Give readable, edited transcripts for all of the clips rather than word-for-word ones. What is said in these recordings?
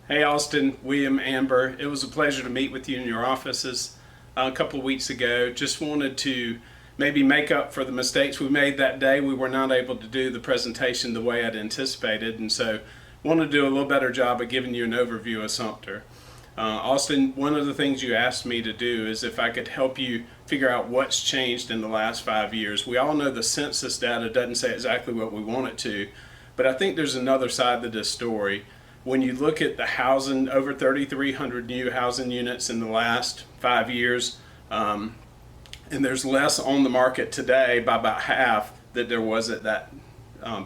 Hey Austin, William, Amber. It was a pleasure to meet with you in your offices a couple of weeks ago. Just wanted to maybe make up for the mistakes we made that day. We were not able to do the presentation the way I'd anticipated, and so wanted to do a little better job of giving you an overview of Sumter. Austin, one of the things you asked me to do is if I could help you figure out what's changed in the last 5 years. We all know the census data doesn't say exactly what we want it to, but I think there's another side to this story. When you look at the housing, over 3,300 new housing units in the last 5 years, and there's less on the market today by about half that there was at that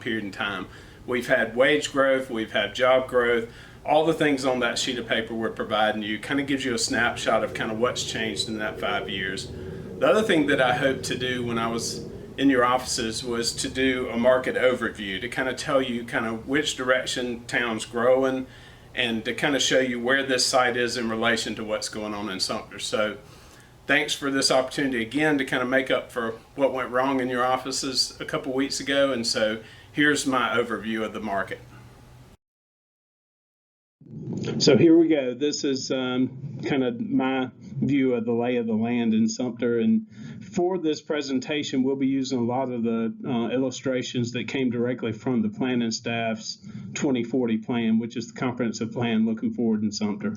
period in time. We've had wage growth, we've had job growth, all the things on that sheet of paper we're providing you kind of gives you a snapshot of kind of what's changed in that 5 years. The other thing that I hoped to do when I was in your offices was to do a market overview to kind of tell you kind of which direction town's growing and to kind of show you where this site is in relation to what's going on in Sumter. So thanks for this opportunity again to kind of make up for what went wrong in your offices a couple weeks ago. And so here's my overview of the market. So here we go. This is kind of my view of the lay of the land in Sumter. And for this presentation, we'll be using a lot of the illustrations that came directly from the planning staff's 2040 plan, which is the comprehensive plan looking forward in Sumter.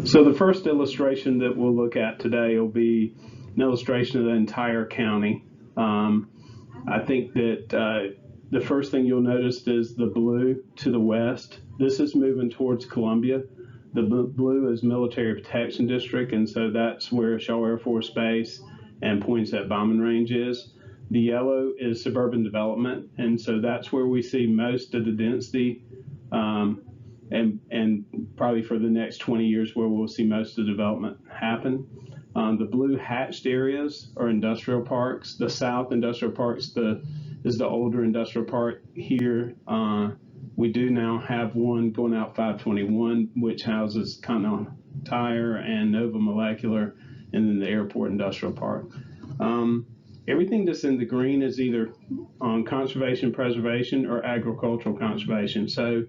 So the first illustration that we'll look at today will be an illustration of the entire county. I think that the first thing you'll notice is the blue to the west. This is moving towards Columbia. The blue is Military Protection District, and so that's where Shaw Air Force Base and Poinsett Bombing Range is. The yellow is suburban development, and so that's where we see most of the density, and probably for the next 20 years where we'll see most of the development happen. The blue hatched areas are industrial parks. The south industrial parks is the older industrial park here. We do now have one going out 521, which houses Continental Tire and Nova Molecular, and then the airport industrial park. Everything that's in the green is either on conservation preservation or agricultural conservation. So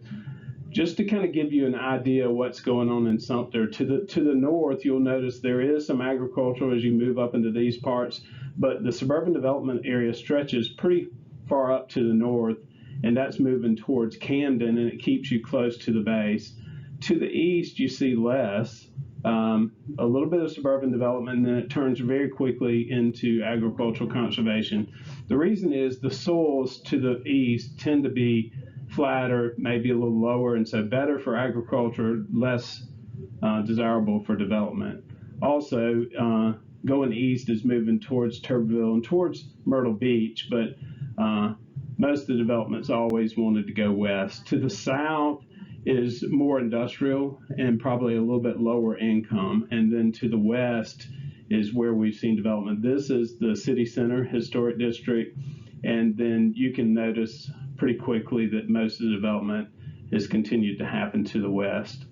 just to kind of give you an idea of what's going on in Sumter, to the north, you'll notice there is some agricultural as you move up into these parts, but the suburban development area stretches pretty far up to the north, and that's moving towards Camden, and it keeps you close to the base. To the east, you see less, a little bit of suburban development, and then it turns very quickly into agricultural conservation. The reason is the soils to the east tend to be flatter, maybe a little lower, and so better for agriculture, less desirable for development. Also, going east is moving towards Tuberville and towards Myrtle Beach, but most of the development's always wanted to go west. To the south is more industrial and probably a little bit lower income, and then to the west is where we've seen development. This is the city center historic district, and then you can notice pretty quickly that most of the development has continued to happen to the west.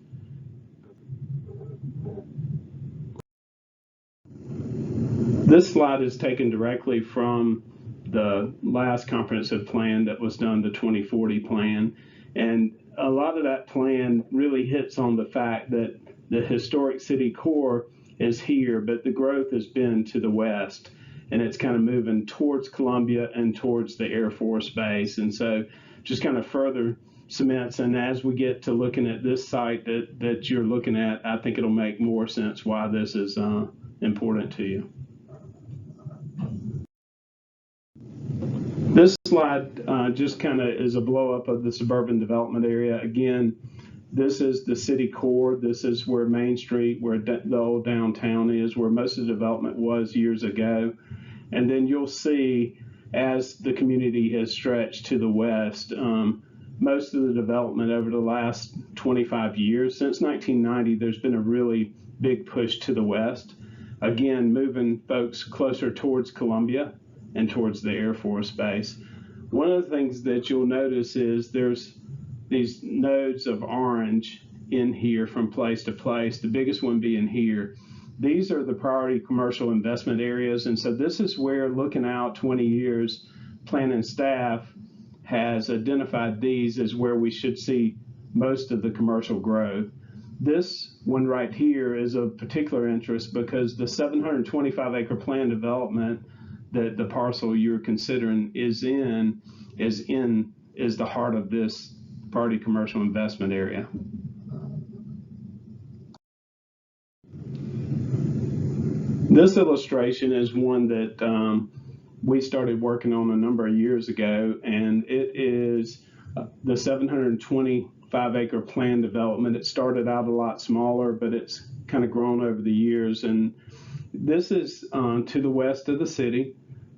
This slide is taken directly from the last comprehensive plan that was done, the 2040 plan. And a lot of that plan really hits on the fact that the historic city core is here, but the growth has been to the west. And it's kind of moving towards Columbia and towards the Air Force Base. And so just kind of further cements. And as we get to looking at this site that you're looking at, I think it'll make more sense why this is important to you. This slide just kind of is a blow up of the suburban development area. Again, this is the city core. This is where Main Street, where the old downtown is, where most of the development was years ago. And then you'll see as the community has stretched to the west, most of the development over the last 25 years, since 1990, there's been a really big push to the west. Again, moving folks closer towards Columbia and towards the Air Force Base. One of the things that you'll notice is there's these nodes of orange in here from place to place, the biggest one being here. These are the priority commercial investment areas, and so this is where, looking out 20 years, planning staff has identified these as where we should see most of the commercial growth. This one right here is of particular interest because the 725-acre plan development that the parcel you're considering is the heart of this priority commercial investment area. This illustration is one that we started working on a number of years ago, and it is the 725-acre plan development. It started out a lot smaller, but it's kind of grown over the years. And this is to the west of the city.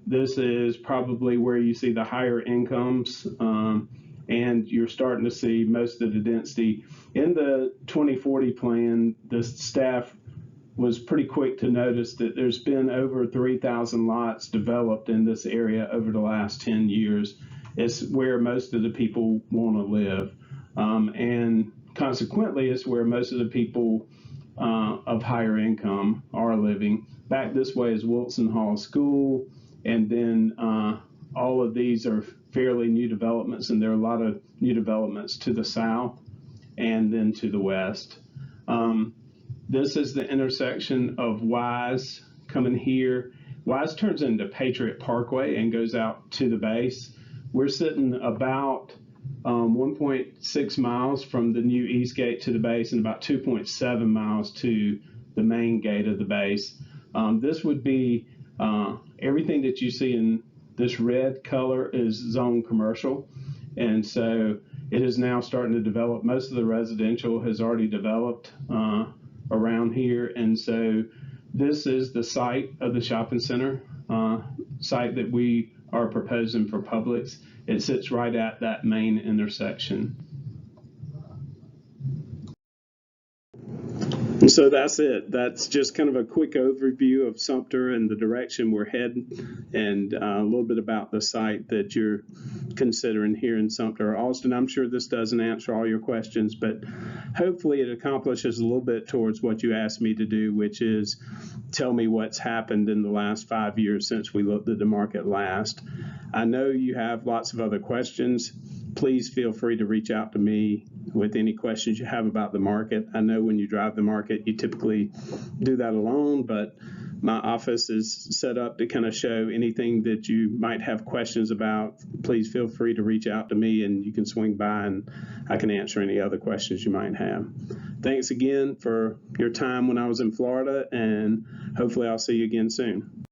This is probably where you see the higher incomes, and you're starting to see most of the density. In the 2040 plan, the staff was pretty quick to notice that there's been over 3,000 lots developed in this area over the last 10 years. It's where most of the people want to live. And consequently, it's where most of the people of higher income are living. Back this way is Wilson Hall School, and then all of these are fairly new developments, and there are a lot of new developments to the south and then to the west. This is the intersection of Wise coming here. Wise turns into Patriot Parkway and goes out to the base. We're sitting about 1.6 miles from the new east gate to the base and about 2.7 miles to the main gate of the base. This would be everything that you see in this red color is zone commercial. And so it is now starting to develop. Most of the residential has already developed around here. And so this is the site of the shopping center site that we are proposing for Publix. It sits right at that main intersection. So that's it. That's just kind of a quick overview of Sumter and the direction we're heading, and a little bit about the site that you're considering here in Sumter or Austin. I'm sure this doesn't answer all your questions, but hopefully it accomplishes a little bit towards what you asked me to do, which is tell me what's happened in the last 5 years since we looked at the market last. I know you have lots of other questions. Please feel free to reach out to me with any questions you have about the market. I know when you drive the market, you typically do that alone, but my office is set up to kind of show anything that you might have questions about. Please feel free to reach out to me, and you can swing by and I can answer any other questions you might have. Thanks again for your time when I was in Florida, and hopefully I'll see you again soon.